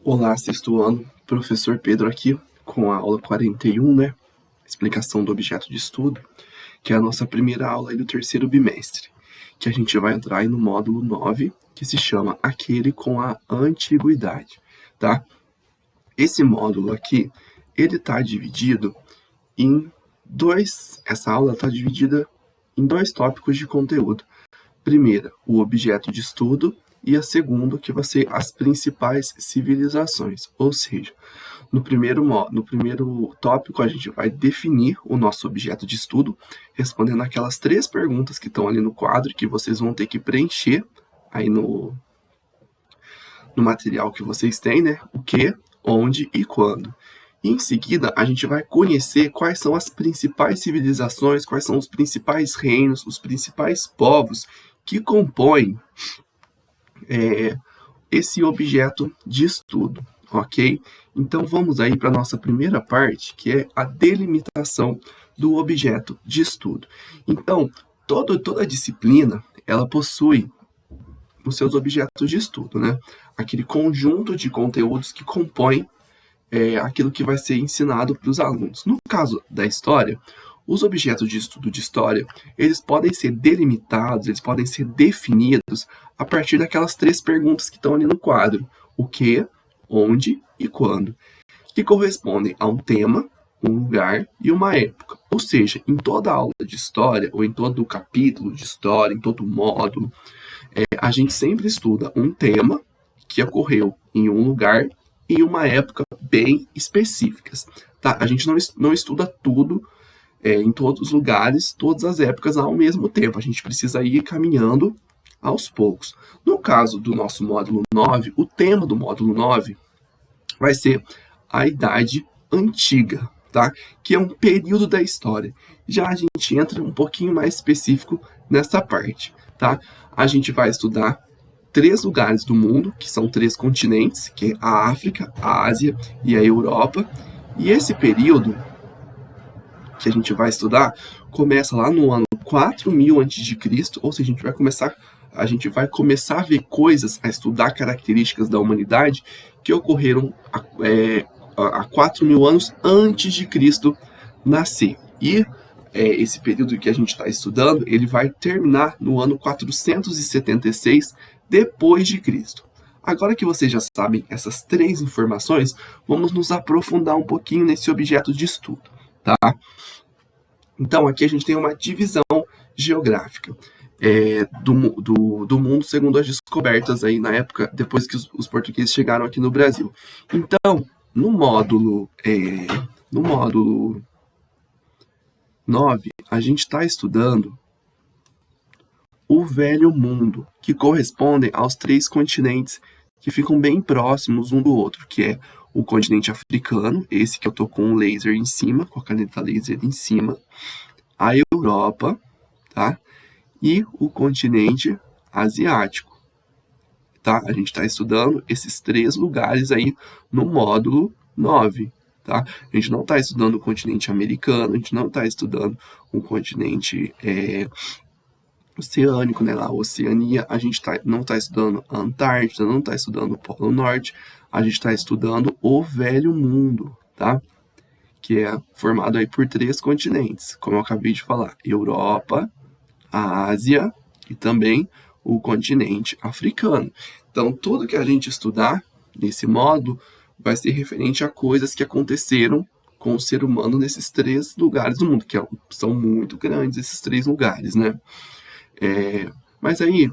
Olá, sexto ano, professor Pedro aqui com a aula 41, né? Explicação do objeto de estudo, que é a nossa primeira aula aí do terceiro bimestre, que a gente vai entrar aí no módulo 9, que se chama Aquele com a Antiguidade, tá? Esse módulo aqui, ele tá dividido em essa aula está dividida em dois tópicos de conteúdo. Primeira, o objeto de estudo, e a segunda, que vai ser as principais civilizações. Ou seja, no primeiro tópico, a gente vai definir o nosso objeto de estudo, respondendo aquelas 3 perguntas que estão ali no quadro, que vocês vão ter que preencher aí no material que vocês têm, né? O que, onde e quando. E em seguida, a gente vai conhecer quais são as principais civilizações, quais são os principais reinos, os principais povos que compõem esse objeto de estudo, ok? Então vamos aí para a nossa primeira parte, que é a delimitação do objeto de estudo. Então, toda disciplina, ela possui os seus objetos de estudo, né? Aquele conjunto de conteúdos que compõem aquilo que vai ser ensinado para os alunos. No caso da história, os objetos de estudo de história, eles podem ser delimitados, eles podem ser definidos a partir daquelas 3 perguntas que estão ali no quadro. O que, onde e quando. Que correspondem a um tema, um lugar e uma época. Ou seja, em toda aula de história, ou em todo capítulo de história, em todo módulo, a gente sempre estuda um tema que ocorreu em um lugar e em uma época bem específicas. Tá? A gente não estuda tudo em todos os lugares, todas as épocas ao mesmo tempo. A gente precisa ir caminhando aos poucos. No caso do nosso módulo 9, o tema do módulo 9 vai ser a Idade Antiga, tá? Que é um período da história. Já a gente entra um pouquinho mais específico nessa parte, tá? A gente vai estudar 3 lugares do mundo, que são 3 continentes, que é a África, a Ásia e a Europa. E esse período que a gente vai estudar começa lá no ano 4000 a.C., ou seja, a gente vai começar a ver coisas, a estudar características da humanidade que ocorreram há 4000 anos antes de Cristo nascer. E esse período que a gente está estudando, ele vai terminar no ano 476 depois de Cristo. Agora que vocês já sabem essas 3 informações, vamos nos aprofundar um pouquinho nesse objeto de estudo, tá? Então, aqui a gente tem uma divisão geográfica do mundo segundo as descobertas aí na época, depois que os portugueses chegaram aqui no Brasil. Então, no módulo 9, a gente está estudando o Velho Mundo, que correspondem aos 3 continentes que ficam bem próximos um do outro, que é o continente africano, esse que eu tô com o laser em cima, com a caneta laser em cima, a Europa, tá? E o continente asiático, tá? A gente está estudando esses 3 lugares aí no módulo 9, tá? A gente não está estudando o continente americano, a gente não está estudando o continente oceânico, né, lá, a Oceania, a gente não está estudando a Antártida, não está estudando o Polo Norte, a gente está estudando o Velho Mundo, tá? Que é formado aí por 3 continentes, como eu acabei de falar, Europa, a Ásia e também o continente africano. Então, tudo que a gente estudar nesse módulo vai ser referente a coisas que aconteceram com o ser humano nesses 3 lugares do mundo, que são muito grandes esses 3 lugares, né? Mas aí,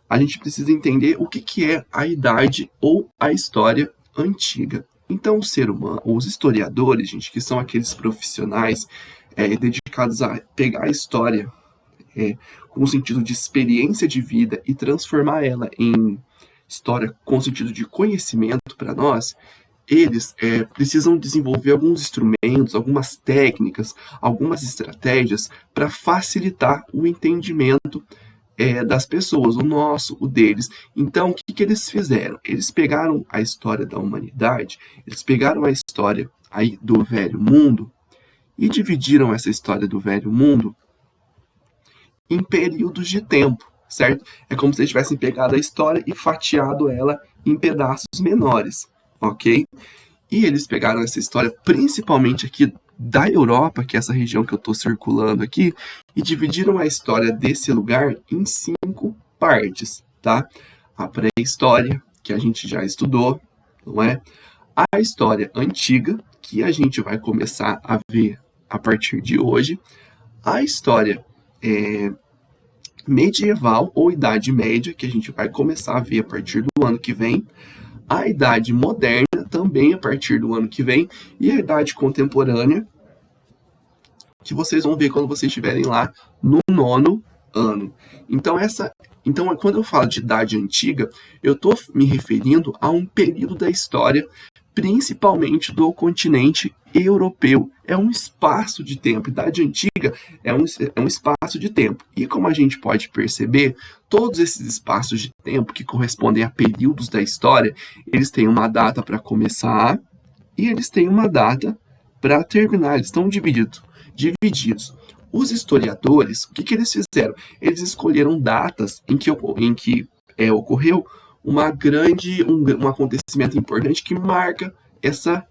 a gente precisa entender o que é a idade ou a história antiga. Então, o ser humano, os historiadores, gente, que são aqueles profissionais dedicados a pegar a história com o sentido de experiência de vida e transformar ela em história com o sentido de conhecimento para nós, eles precisam desenvolver alguns instrumentos, algumas técnicas, algumas estratégias para facilitar o entendimento das pessoas, o nosso, o deles. Então, o que eles fizeram? Eles pegaram a história da humanidade, eles pegaram a história aí do Velho Mundo e dividiram essa história do Velho Mundo em períodos de tempo, certo? É como se eles tivessem pegado a história e fatiado ela em pedaços menores, ok? E eles pegaram essa história, principalmente aqui da Europa, que é essa região que eu estou circulando aqui, e dividiram a história desse lugar em 5 partes, tá? A pré-história, que a gente já estudou, não é? A história antiga, que a gente vai começar a ver a partir de hoje. A história medieval ou Idade Média, que a gente vai começar a ver a partir do ano que vem. A Idade Moderna, também a partir do ano que vem. E a Idade Contemporânea, que vocês vão ver quando vocês estiverem lá no 9º ano. Então, quando eu falo de Idade Antiga, eu estou me referindo a um período da história, principalmente do continente europeu. É um espaço de tempo. Idade Antiga é um espaço de tempo. E como a gente pode perceber, todos esses espaços de tempo que correspondem a períodos da história, eles têm uma data para começar e eles têm uma data para terminar. Eles estão divididos. Os historiadores, o que eles fizeram? Eles escolheram datas em que ocorreu um acontecimento importante que marca essa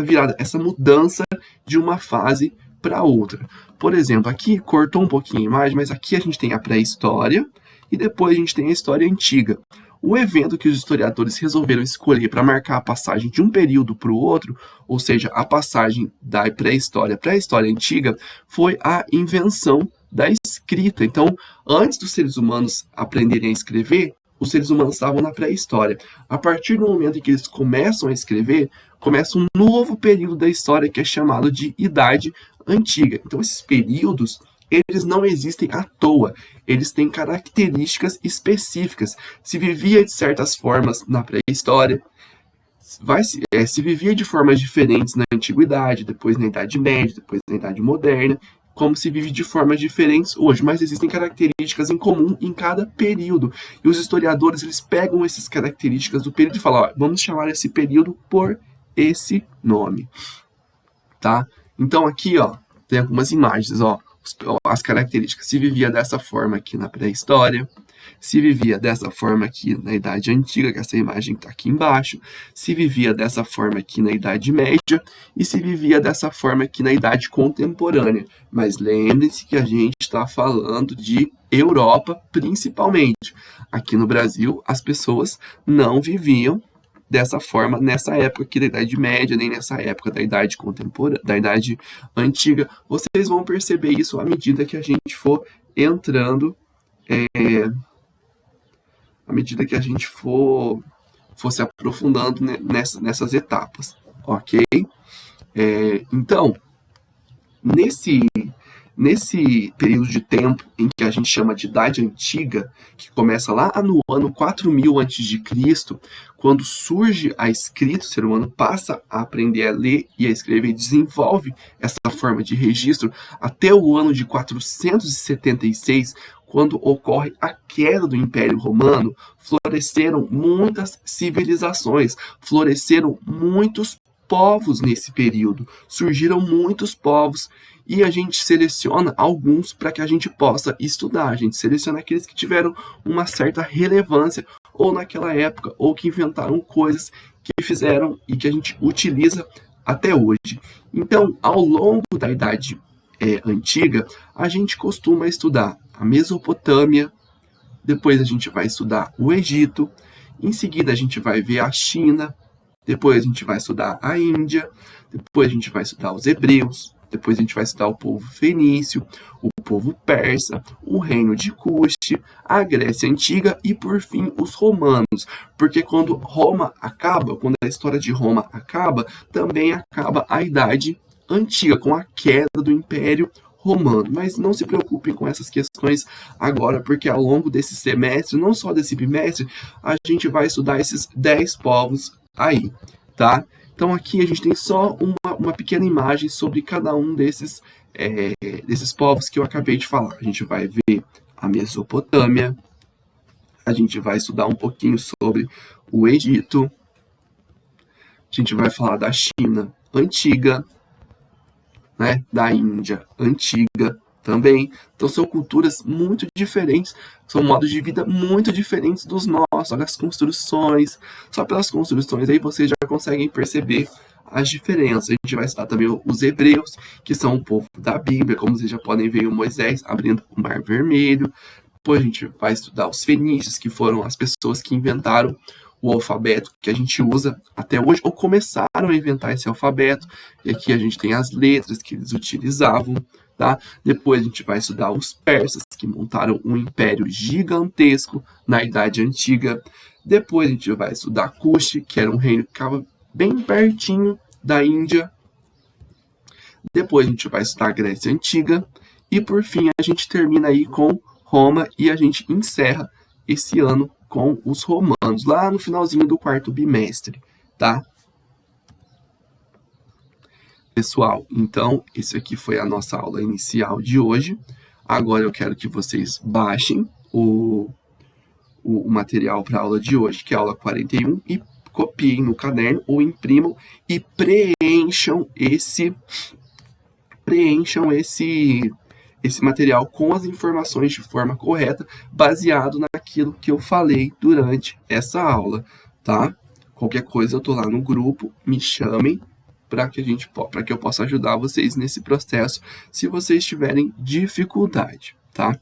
virada, essa mudança de uma fase para outra. Por exemplo, aqui cortou um pouquinho a imagem, mas aqui a gente tem a pré-história e depois a gente tem a história antiga. O evento que os historiadores resolveram escolher para marcar a passagem de um período para o outro, ou seja, a passagem da pré-história para a história antiga, foi a invenção da escrita. Então, antes dos seres humanos aprenderem a escrever, os seres humanos estavam na pré-história. A partir do momento em que eles começam a escrever, começa um novo período da história que é chamado de Idade Antiga. Então, esses períodos, eles não existem à toa. Eles têm características específicas. Se vivia de certas formas na pré-história, se vivia de formas diferentes na Antiguidade, depois na Idade Média, depois na Idade Moderna, como se vive de formas diferentes hoje, mas existem características em comum em cada período. E os historiadores, eles pegam essas características do período e falam, ó, vamos chamar esse período por esse nome, tá? Então aqui, ó, tem algumas imagens, ó, as características. Se vivia dessa forma aqui na pré-história, se vivia dessa forma aqui na Idade Antiga, que essa imagem está aqui embaixo, se vivia dessa forma aqui na Idade Média e se vivia dessa forma aqui na Idade Contemporânea. Mas lembre-se que a gente está falando de Europa principalmente. Aqui no Brasil, as pessoas não viviam dessa forma nessa época aqui da Idade Média, nem nessa época da Idade Contemporânea, da Idade Antiga. Vocês vão perceber isso à medida que a gente for entrando, à medida que a gente for se aprofundando nessas etapas, ok? Então, nesse período de tempo em que a gente chama de Idade Antiga, que começa lá no ano 4000 a.C., quando surge a escrita, o ser humano passa a aprender a ler e a escrever e desenvolve essa forma de registro, até o ano de 476, quando ocorre a queda do Império Romano, floresceram muitas civilizações, floresceram muitos povos nesse período, surgiram muitos povos e a gente seleciona alguns para que a gente possa estudar. A gente seleciona aqueles que tiveram uma certa relevância ou naquela época, ou que inventaram coisas que fizeram e que a gente utiliza até hoje. Então, ao longo da Idade Antiga, a gente costuma estudar a Mesopotâmia, depois a gente vai estudar o Egito, em seguida a gente vai ver a China, depois a gente vai estudar a Índia, depois a gente vai estudar os hebreus, depois a gente vai estudar o povo fenício, o povo persa, o reino de Cush, a Grécia Antiga e, por fim, os romanos. Porque quando Roma acaba, quando a história de Roma acaba, também acaba a Idade Antiga, com a queda do Império Romano. Mas não se preocupem com essas questões agora, porque ao longo desse semestre, não só desse bimestre, a gente vai estudar esses 10 povos aí, tá? Então aqui a gente tem só uma pequena imagem sobre cada um desses povos que eu acabei de falar. A gente vai ver a Mesopotâmia, a gente vai estudar um pouquinho sobre o Egito, a gente vai falar da China antiga, né, da Índia antiga, também. Então são culturas muito diferentes, são modos de vida muito diferentes dos nossos. Olha as construções, só pelas construções aí vocês já conseguem perceber as diferenças. A gente vai estudar também os hebreus, que são o povo da Bíblia, como vocês já podem ver, o Moisés abrindo o Mar Vermelho. Depois a gente vai estudar os fenícios, que foram as pessoas que inventaram o alfabeto que a gente usa até hoje, ou começaram a inventar esse alfabeto. E aqui a gente tem as letras que eles utilizavam. Tá? Depois a gente vai estudar os persas, que montaram um império gigantesco na Idade Antiga. Depois a gente vai estudar Kush, que era um reino que ficava bem pertinho da Índia. Depois a gente vai estudar a Grécia Antiga. E por fim a gente termina aí com Roma e a gente encerra esse ano com os romanos, lá no finalzinho do quarto bimestre, tá? Pessoal, então, esse aqui foi a nossa aula inicial de hoje. Agora eu quero que vocês baixem o material para a aula de hoje, que é a aula 41, e copiem no caderno ou imprimam e preencham esse material com as informações de forma correta, baseado naquilo que eu falei durante essa aula, tá? Qualquer coisa eu tô lá no grupo, me chamem para que eu possa ajudar vocês nesse processo, se vocês tiverem dificuldade, tá?